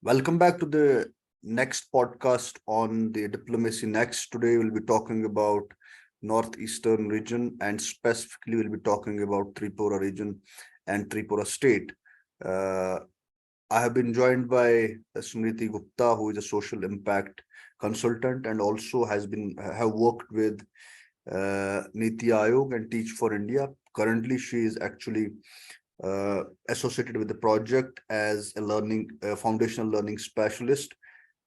Welcome back to the next podcast on the Diplomacy Next. Today we'll be talking about Northeastern region and specifically we'll be talking about Tripura region and Tripura state. Uh, I have been joined by Smriti Gupta, who is a social impact consultant and also have worked with Niti Aayog and Teach for India. Currently, she is actually associated with the project as a foundational learning specialist.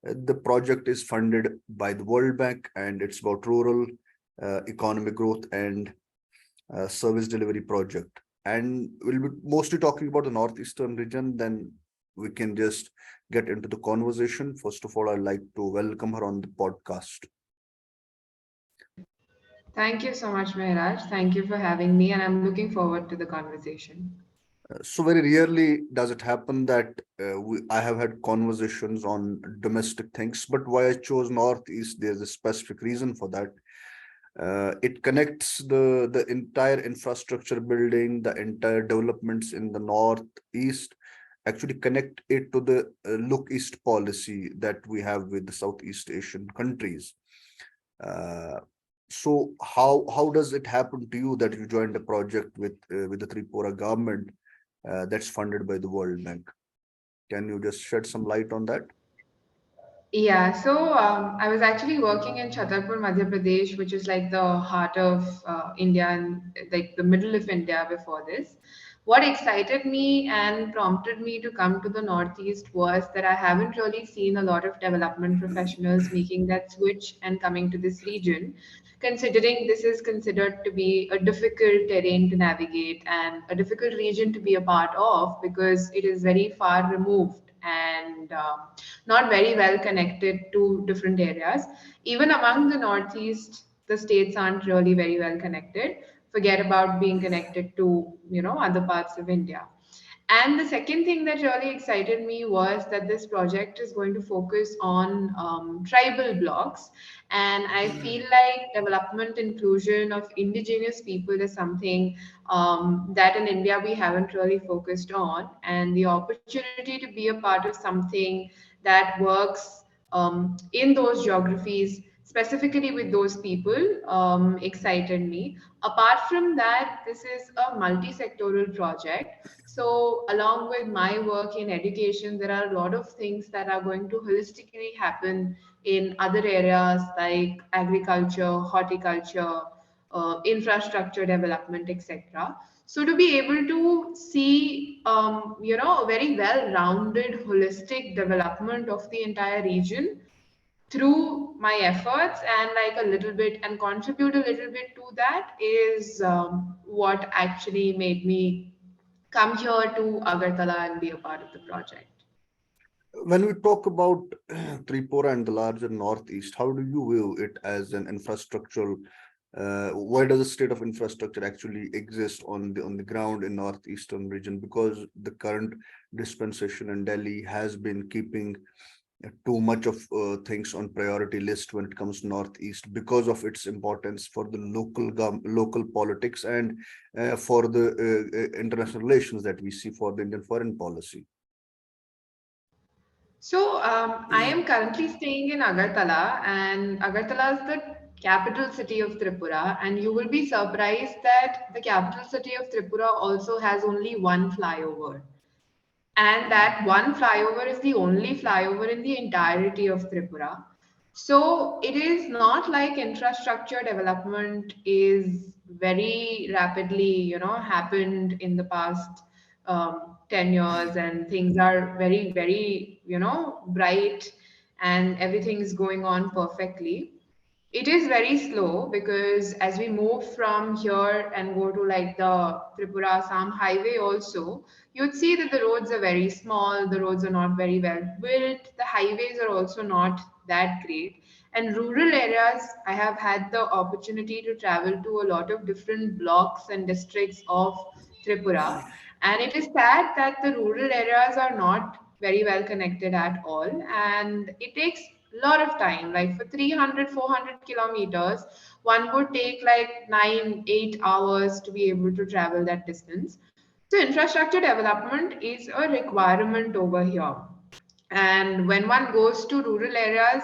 The project is funded by the World Bank and it's about rural economic growth and service delivery project. And we'll be mostly talking about the Northeastern region. Then we can just get into the conversation. First of all, I'd like to welcome her on the podcast. Thank you so much, Mehraj. Thank you for having me, and I'm looking forward to the conversation. So very rarely does it happen that I have had conversations on domestic things, but why I chose Northeast, there's a specific reason for that. It connects the entire infrastructure building, the entire developments in the Northeast, actually connect it to the look east policy that we have with the Southeast Asian countries. Uh, so how does it happen to you that you joined a project with the Tripura government that's funded by the World Bank? Can you just shed some light on that? I was actually working in Chhatarpur, Madhya Pradesh, which is like the heart of India and like the middle of India before this. What excited me and prompted me to come to the Northeast was that I haven't really seen a lot of development professionals making that switch and coming to this region, considering this is considered to be a difficult terrain to navigate and a difficult region to be a part of because it is very far removed and not very well connected to different areas. Even among the Northeast, the states aren't really very well connected. Forget about being connected to, other parts of India. And the second thing that really excited me was that this project is going to focus on tribal blocks. And I feel like development inclusion of indigenous people is something that in India we haven't really focused on. And the opportunity to be a part of something that works in those geographies, specifically with those people, excited me. Apart from that, this is a multi-sectoral project. So, along with my work in education, there are a lot of things that are going to holistically happen in other areas like agriculture, horticulture, infrastructure development, etc. So, to be able to see, a very well-rounded, holistic development of the entire region through my efforts and like a little bit and contribute a little bit to that is what actually made me come here to Agartala and be a part of the project. When we talk about Tripura and the larger Northeast, how do you view it as an infrastructural? Why does the state of infrastructure actually exist on the ground in Northeastern region? Because the current dispensation in Delhi has been keeping too much of things on priority list when it comes to Northeast because of its importance for the local politics and for the international relations that we see for the Indian foreign policy. I am currently staying in Agartala, and Agartala is the capital city of Tripura. And you will be surprised that the capital city of Tripura also has only one flyover. And that one flyover is the only flyover in the entirety of Tripura. So it is not like infrastructure development is very rapidly, happened in the past 10 years and things are very, very, bright and everything is going on perfectly. It is very slow because as we move from here and go to like the Tripura Assam highway also, you'd see that the roads are very small, the roads are not very well built, the highways are also not that great. And rural areas, I have had the opportunity to travel to a lot of different blocks and districts of Tripura. And it is sad that the rural areas are not very well connected at all. And it takes a lot of time. Like for 300, 400 kilometers, one would take like 9, 8 hours to be able to travel that distance. So infrastructure development is a requirement over here. And when one goes to rural areas,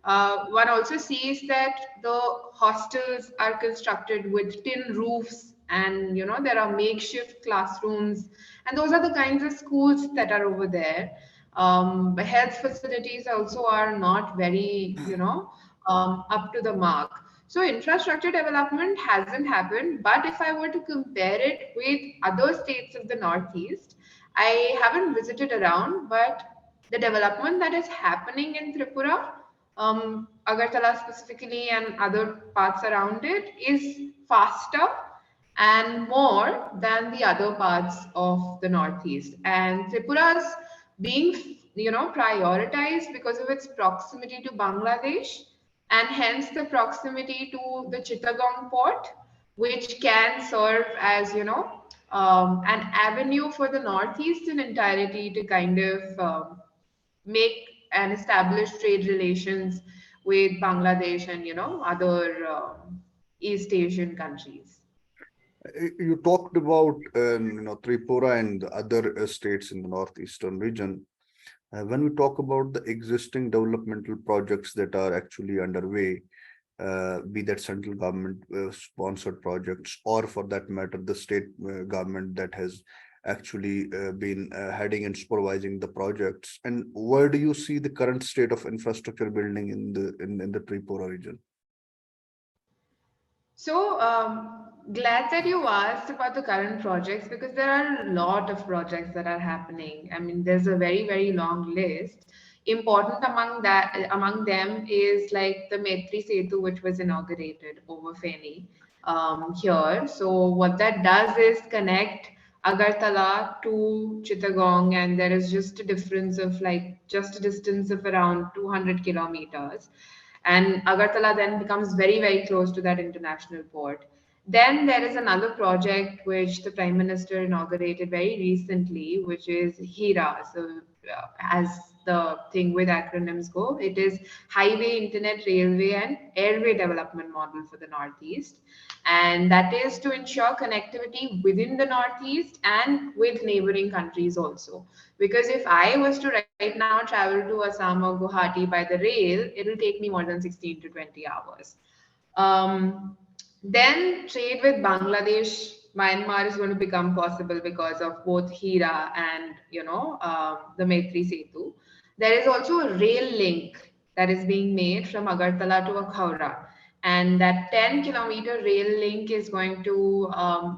one also sees that the hostels are constructed with tin roofs, and there are makeshift classrooms, and those are the kinds of schools that are over there. The health facilities also are not very, up to the mark. So infrastructure development hasn't happened, but if I were to compare it with other states of the Northeast, I haven't visited around, but the development that is happening in Tripura, Agartala specifically, and other parts around it is faster and more than the other parts of the Northeast. And Tripura's being, prioritized because of its proximity to Bangladesh, and hence the proximity to the Chittagong port, which can serve as, an avenue for the Northeast in entirety to kind of make and establish trade relations with Bangladesh and other East Asian countries. You talked about Tripura and the other states in the northeastern region. When we talk about the existing developmental projects that are actually underway, be that central government sponsored projects, or for that matter, the state government that has actually been heading and supervising the projects. And where do you see the current state of infrastructure building in the Tripura region? So, glad that you asked about the current projects, because there are a lot of projects that are happening. I mean, there's a very, very long list. Important among them is like the Maitri Setu, which was inaugurated over Feni here. So, what that does is connect Agartala to Chittagong, and there is just a difference of like just a distance of around 200 kilometers, and Agartala then becomes very, very close to that international port. Then there is another project which the Prime Minister inaugurated very recently, which is HIRA. So, as the thing with acronyms go, it is Highway, Internet, Railway, and Airway Development Model for the Northeast. And that is to ensure connectivity within the Northeast and with neighboring countries also. Because if I was to right now travel to Assam or Guwahati by the rail, it'll take me more than 16 to 20 hours. Then trade with Bangladesh, Myanmar is going to become possible because of both Hira and the Maitri Setu. There is also a rail link that is being made from Agartala to Akhauра, and that 10-kilometer rail link is going to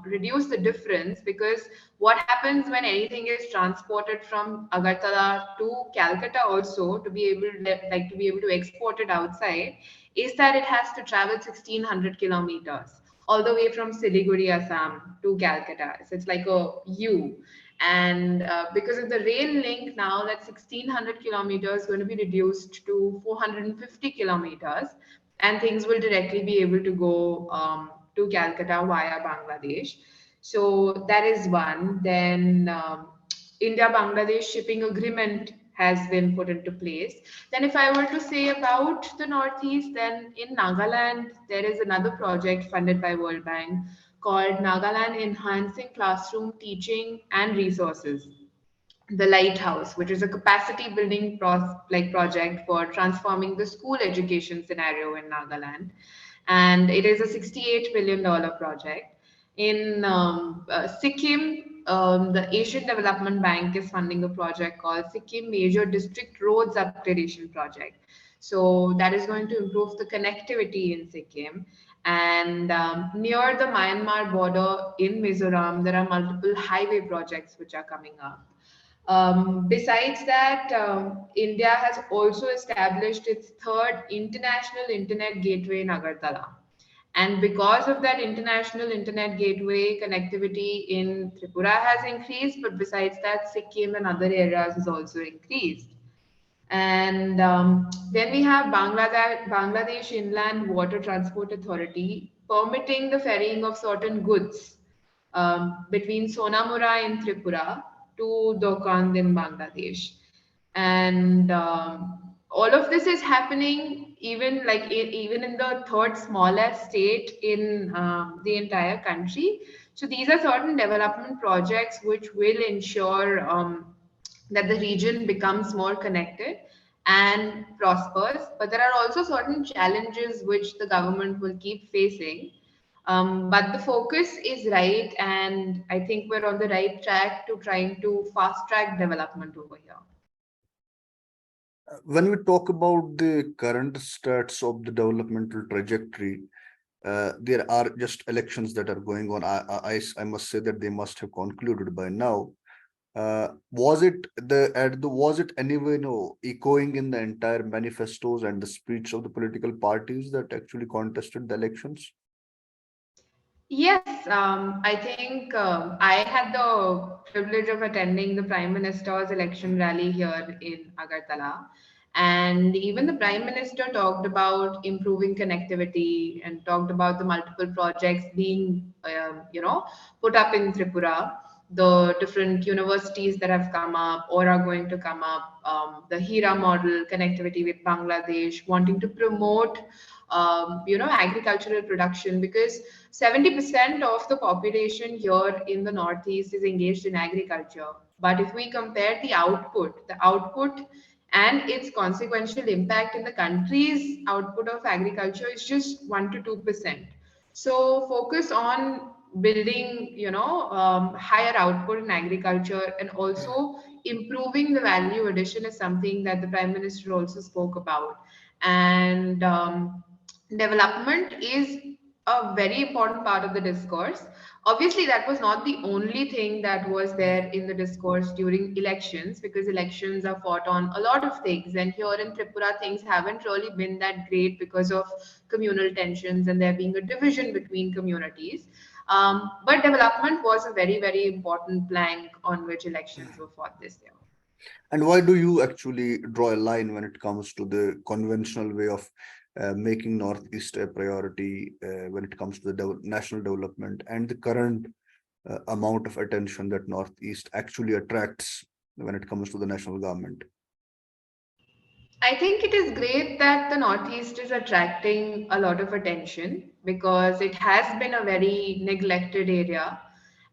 reduce the difference, because what happens when anything is transported from Agartala to Calcutta also to be able to be able to export it outside, is that it has to travel 1600 kilometers all the way from Siliguri, Assam to Calcutta. So it's like a U. And because of the rail link now, that 1600 kilometers is going to be reduced to 450 kilometers, and things will directly be able to go to Calcutta via Bangladesh. So that is one. Then India-Bangladesh shipping agreement has been put into place. Then if I were to say about the Northeast, then in Nagaland, there is another project funded by World Bank called Nagaland Enhancing Classroom Teaching and Resources, the Lighthouse, which is a capacity building project for transforming the school education scenario in Nagaland. And it is a $68 million project. In Sikkim, the Asian Development Bank is funding a project called Sikkim Major District Roads Upgradation Project. So that is going to improve the connectivity in Sikkim. And near the Myanmar border in Mizoram, there are multiple highway projects which are coming up. Besides that, India has also established its third international internet gateway in Agartala. And because of that international internet gateway, connectivity in Tripura has increased, but besides that, Sikkim and other areas has also increased. And then we have Bangladesh Inland Water Transport Authority permitting the ferrying of certain goods between Sonamura in Tripura to Dokand in Bangladesh. And all of this is happening even even in the third smallest state in the entire country. So these are certain development projects which will ensure that the region becomes more connected and prospers. But there are also certain challenges which the government will keep facing. But the focus is right, and I think we're on the right track to trying to fast track development over here. When we talk about the current stats of the developmental trajectory, there are just elections that are going on. I must say that they must have concluded by now. Was it was it anyway, echoing in the entire manifestos and the speech of the political parties that actually contested the elections? Yes, I think I had the privilege of attending the Prime Minister's election rally here in Agartala. And even the Prime Minister talked about improving connectivity and talked about the multiple projects being, put up in Tripura, the different universities that have come up or are going to come up, the Hira model, connectivity with Bangladesh, wanting to promote agricultural production, because 70% of the population here in the Northeast is engaged in agriculture. But if we compare the output and its consequential impact in the country's output of agriculture is just 1 to 2%. So focus on building, higher output in agriculture, and also improving the value addition is something that the Prime Minister also spoke about. And development is a very important part of the discourse. Obviously, that was not the only thing that was there in the discourse during elections, because elections are fought on a lot of things. And here in Tripura, things haven't really been that great because of communal tensions and there being a division between communities. But development was a very, very important plank on which elections were fought this year. And why do you actually draw a line when it comes to the conventional way of making Northeast a priority when it comes to the national development and the current amount of attention that Northeast actually attracts when it comes to the national government? I think it is great that the Northeast is attracting a lot of attention because it has been a very neglected area.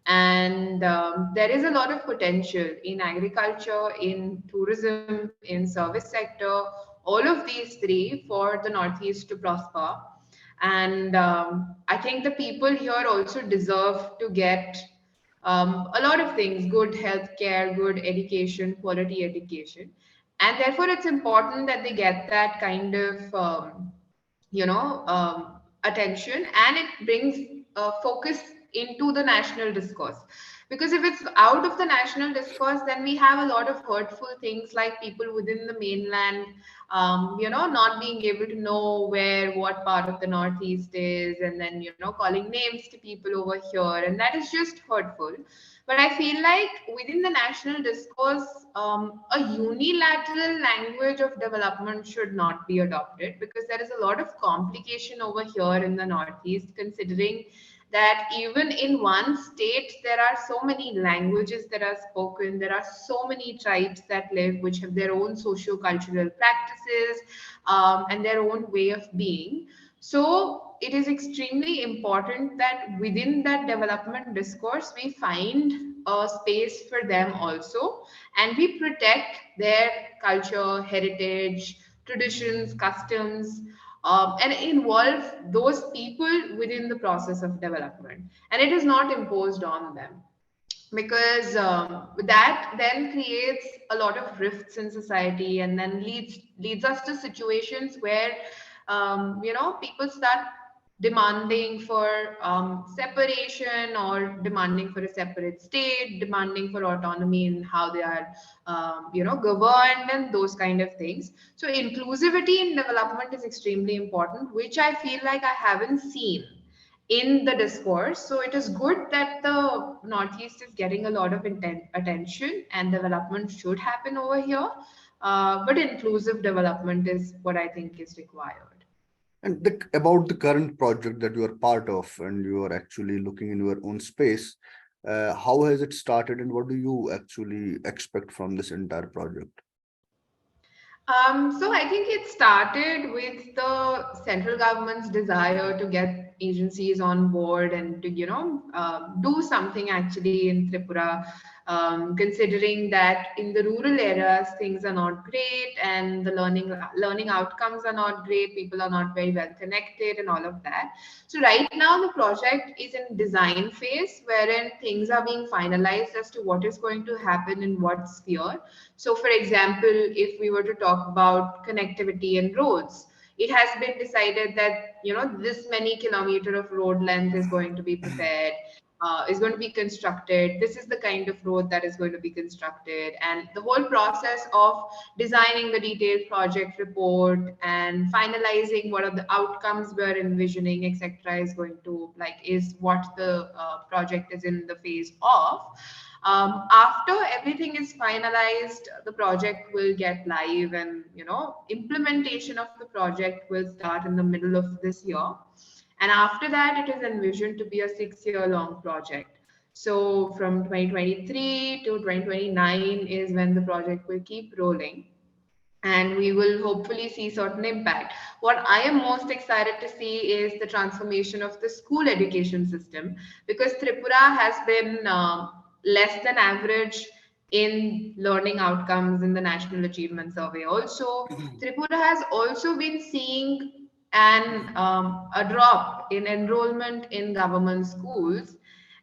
And there is a lot of potential in agriculture, in tourism, in service sector, all of these three for the Northeast to prosper. And I think the people here also deserve to get a lot of things: good health care, good education, quality education. And therefore, it's important that they get that kind of attention, and it brings focus into the national discourse. Because if it's out of the national discourse, then we have a lot of hurtful things like people within the mainland, not being able to know where what part of the Northeast is, and then calling names to people over here, and that is just hurtful. But I feel like within the national discourse, a unilateral language of development should not be adopted, because there is a lot of complication over here in the Northeast, considering that even in one state, there are so many languages that are spoken, there are so many tribes that live, which have their own socio-cultural practices and their own way of being. So it is extremely important that within that development discourse, we find a space for them also, and we protect their culture, heritage, traditions, customs, and involve those people within the process of development. And it is not imposed on them, because that then creates a lot of rifts in society, and then leads us to situations where people start demanding for separation, or demanding for a separate state, demanding for autonomy in how they are governed, and those kind of things. So inclusivity in development is extremely important, which I feel like I haven't seen in the discourse. So it is good that the Northeast is getting a lot of attention, and development should happen over here. But inclusive development is what I think is required. And about the current project that you are part of and you are actually looking in your own space, how has it started and what do you actually expect from this entire project? So I think it started with the central government's desire to get agencies on board and to do something actually in Tripura, considering that in the rural areas things are not great and the learning outcomes are not great, people are not very well connected and all of that. So right now the project is in design phase, wherein things are being finalized as to what is going to happen in what sphere. So for example, if we were to talk about connectivity and roads, it has been decided that this many kilometer of road length is going to be prepared, is going to be constructed. This is the kind of road that is going to be constructed, and the whole process of designing the detailed project report and finalizing what are the outcomes we're envisioning, etc., is going to is what the project is in the phase of. After everything is finalized, the project will get live, and implementation of the project will start in the middle of this year. And after that, it is envisioned to be a 6 year long project. So from 2023 to 2029 is when the project will keep rolling, and we will hopefully see certain impact. What I am most excited to see is the transformation of the school education system, because Tripura has been less than average in learning outcomes in the National Achievement Survey. Also, Tripura has also been seeing a drop in enrollment in government schools.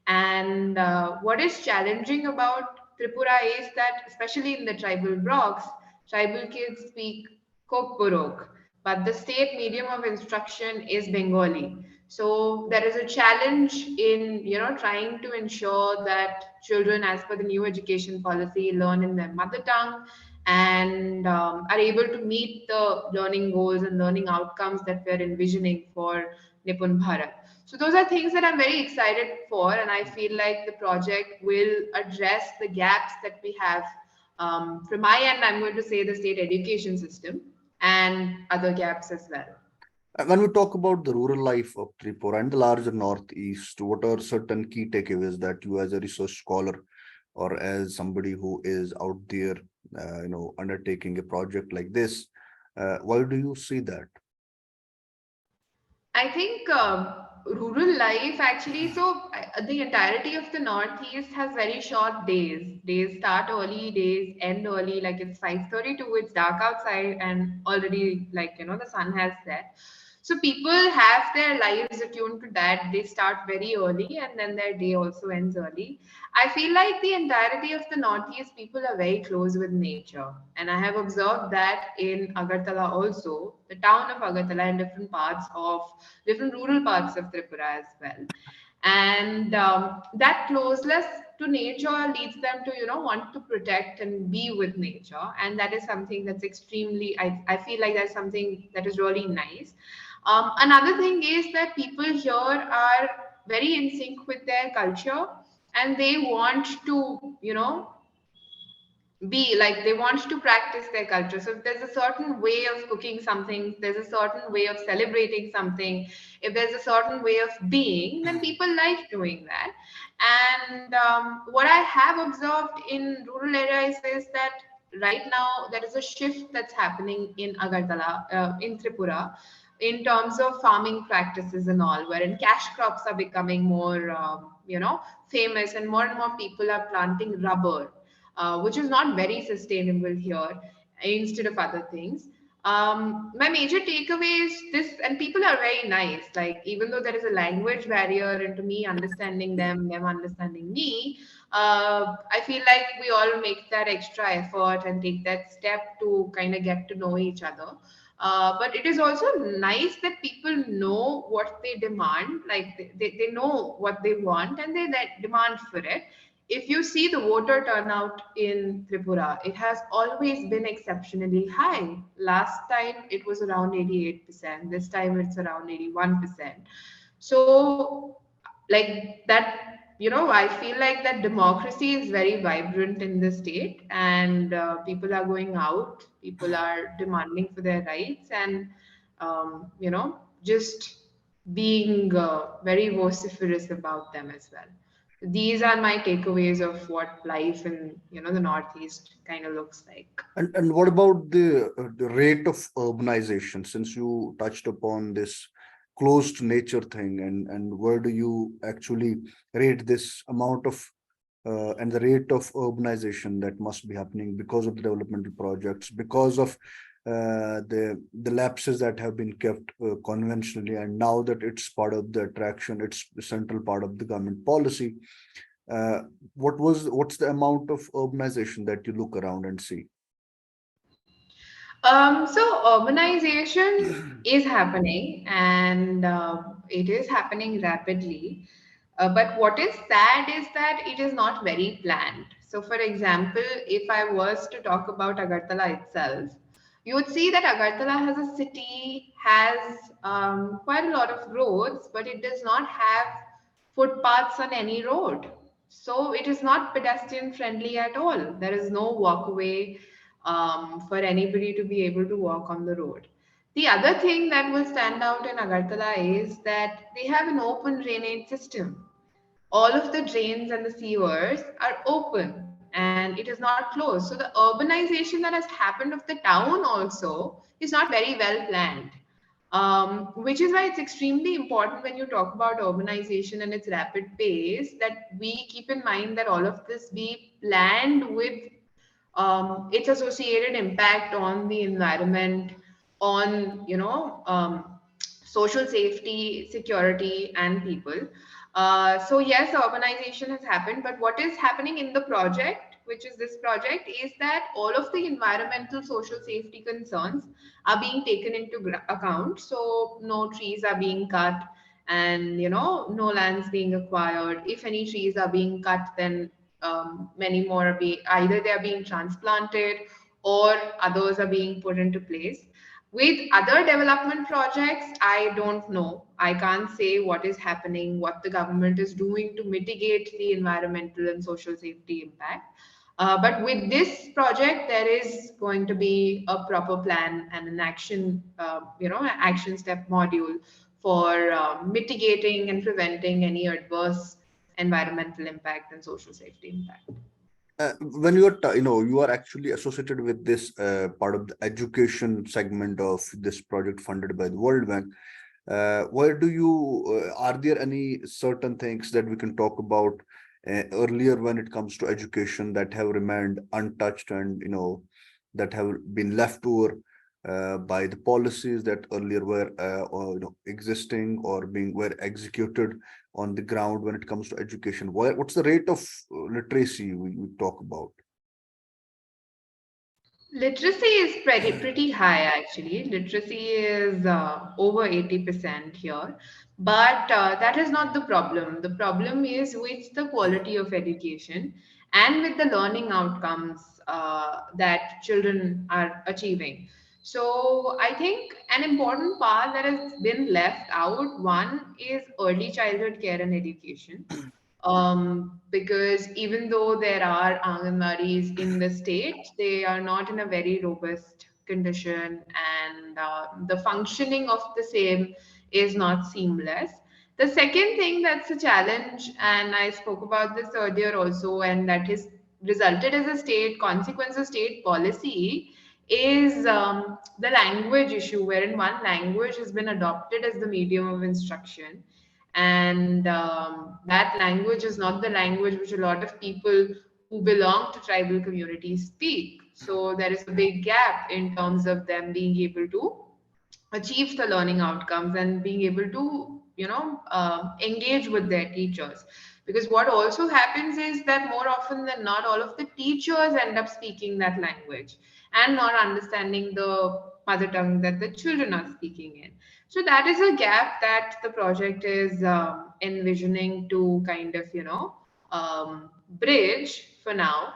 And what is challenging about Tripura is that, especially in the tribal blocks, tribal kids speak Kokborok, but the state medium of instruction is Bengali. So there is a challenge in trying to ensure that children, as per the new education policy, learn in their mother tongue and are able to meet the learning goals and learning outcomes that we're envisioning for Nipun Bharat. So those are things that I'm very excited for, and I feel like the project will address the gaps that we have. From my end, I'm going to say the state education system and other gaps as well. When we talk about the rural life of Tripura and the larger Northeast, what are certain key takeaways that you, as a research scholar or as somebody who is out there, undertaking a project like this, why do you see that? I think rural life actually, so the entirety of the Northeast has very short days. Days start early, days end early, like it's 5:32, it's dark outside, and already the sun has set. So people have their lives attuned to that. They start very early and then their day also ends early. I feel like the entirety of the Northeast people are very close with nature. And I have observed that in Agartala also, the town of Agartala, and different rural parts of Tripura as well. And that closeness to nature leads them to want to protect and be with nature, and that is something that's extremely, I feel like that's something that is really nice. Another thing is that people here are very in sync with their culture, and they want to be like, they want to practice their culture. So if there's a certain way of cooking something, there's a certain way of celebrating something, if there's a certain way of being, then people like doing that. And what I have observed in rural areas is that right now there is a shift that's happening in Agartala, in Tripura, in terms of farming practices and all, wherein cash crops are becoming more famous, and more people are planting rubber, which is not very sustainable here, instead of other things. My major takeaway is this, and people are very nice. Like, even though there is a language barrier into me understanding them, them understanding me, I feel like we all make that extra effort and take that step to kind of get to know each other. But it is also nice that people know what they demand, like they know what they want and they demand for it. If you see the voter turnout in Tripura, it has always been exceptionally high. Last time it was around 88%. This time it's around 81%. So, like that, I feel like that democracy is very vibrant in the state, and people are going out, people are demanding for their rights, and just being very vociferous about them as well. These are my takeaways of what life in the Northeast kind of looks like. And what about the rate of urbanization? Since you touched upon this closed nature thing, and where do you actually rate this amount of and the rate of urbanization that must be happening because of the developmental projects, because of the lapses that have been kept conventionally, and now that it's part of the attraction, it's a central part of the government policy. uh, what's the amount of urbanization that you look around and see? So urbanization is happening, and it is happening rapidly. But what is sad is that it is not very planned. So, for example, if I was to talk about Agartala itself, you would see that Agartala has a city, has quite a lot of roads, but it does not have footpaths on any road. So it is not pedestrian friendly at all. There is no walkway for anybody to be able to walk on the road. The other thing that will stand out in Agartala is that they have an open drainage system. All of the drains and the sewers are open and it is not closed. So the urbanization that has happened of the town also is not very well planned. Which is why it's extremely important when you talk about urbanization and its rapid pace that we keep in mind that all of this be planned with its associated impact on the environment, on social safety, security, and people. So yes, urbanization has happened, but what is happening in the project, which is this project, is that all of the environmental, social safety concerns are being taken into account. So no trees are being cut, and no lands being acquired. If any trees are being cut, then many more are being either they are being transplanted or others are being put into place. With other development projects, I don't know. I can't say what is happening, what the government is doing to mitigate the environmental and social safety impact. But with this project, there is going to be a proper plan and an action, an action step module for mitigating and preventing any adverse environmental impact and social safety impact. When you are you are actually associated with this part of the education segment of this project funded by the World Bank. Where do you are there any certain things that we can talk about earlier when it comes to education that have remained untouched, and that have been left over by the policies that earlier were or, existing or being were executed on the ground when it comes to education? What's the rate of literacy we talk about? Literacy is pretty high actually. Literacy is over 80% here. But that is not the problem. The problem is with the quality of education and with the learning outcomes that children are achieving. So I think an important part that has been left out, one is early childhood care and education, because even though there are Anganwadis in the state, they are not in a very robust condition, and the functioning of the same is not seamless. The second thing that's a challenge, and I spoke about this earlier also, and that is resulted as a state consequence of state policy, is the language issue, wherein one language has been adopted as the medium of instruction, and that language is not the language which a lot of people who belong to tribal communities speak. So there is a big gap in terms of them being able to achieve the learning outcomes and being able to engage with their teachers, because what also happens is that more often than not all of the teachers end up speaking that language and not understanding the mother tongue that the children are speaking in. So that is a gap that the project is envisioning to kind of bridge for now.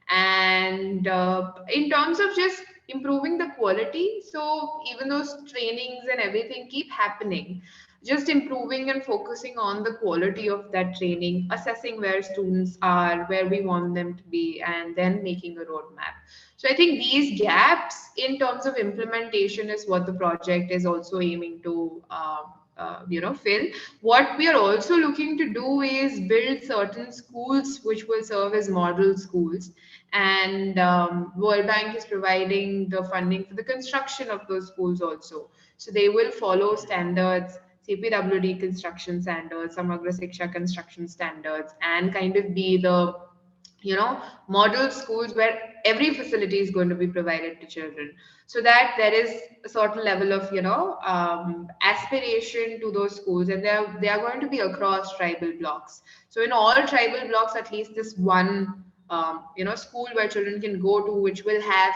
And in terms of just improving the quality, so even those trainings and everything keep happening, just improving and focusing on the quality of that training, assessing where students are, where we want them to be, and then making a roadmap. So I think these gaps in terms of implementation is what the project is also aiming to fill. What we are also looking to do is build certain schools which will serve as model schools, and World Bank is providing the funding for the construction of those schools also. So they will follow standards CPWD construction standards, Samagra Shiksha construction standards, and kind of be the model schools where every facility is going to be provided to children, so that there is a certain level of aspiration to those schools, and they are going to be across tribal blocks. So in all tribal blocks, at least this one school where children can go to, which will have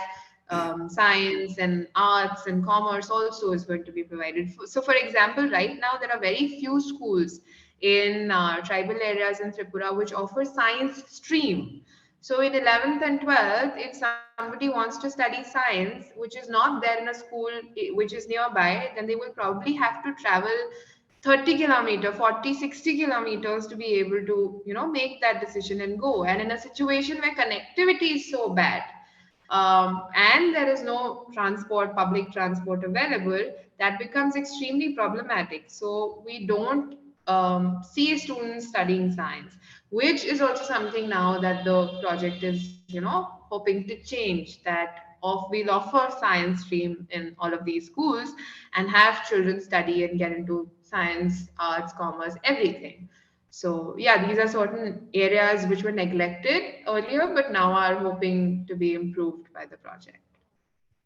science and arts and commerce also is going to be provided. So for example, right now there are very few schools in tribal areas in Tripura which offer science stream. So in 11th and 12th, if somebody wants to study science, which is not there in a school which is nearby, then they will probably have to travel 30 kilometer, 40, 60 kilometers to be able to, make that decision and go. And in a situation where connectivity is so bad, and there is no transport, public transport available, that becomes extremely problematic. So we don't see students studying science, which is also something now that the project is, hoping to change. That we'll offer science stream in all of these schools and have children study and get into science, arts, commerce, everything. So yeah, these are certain areas which were neglected earlier, but now are hoping to be improved by the project.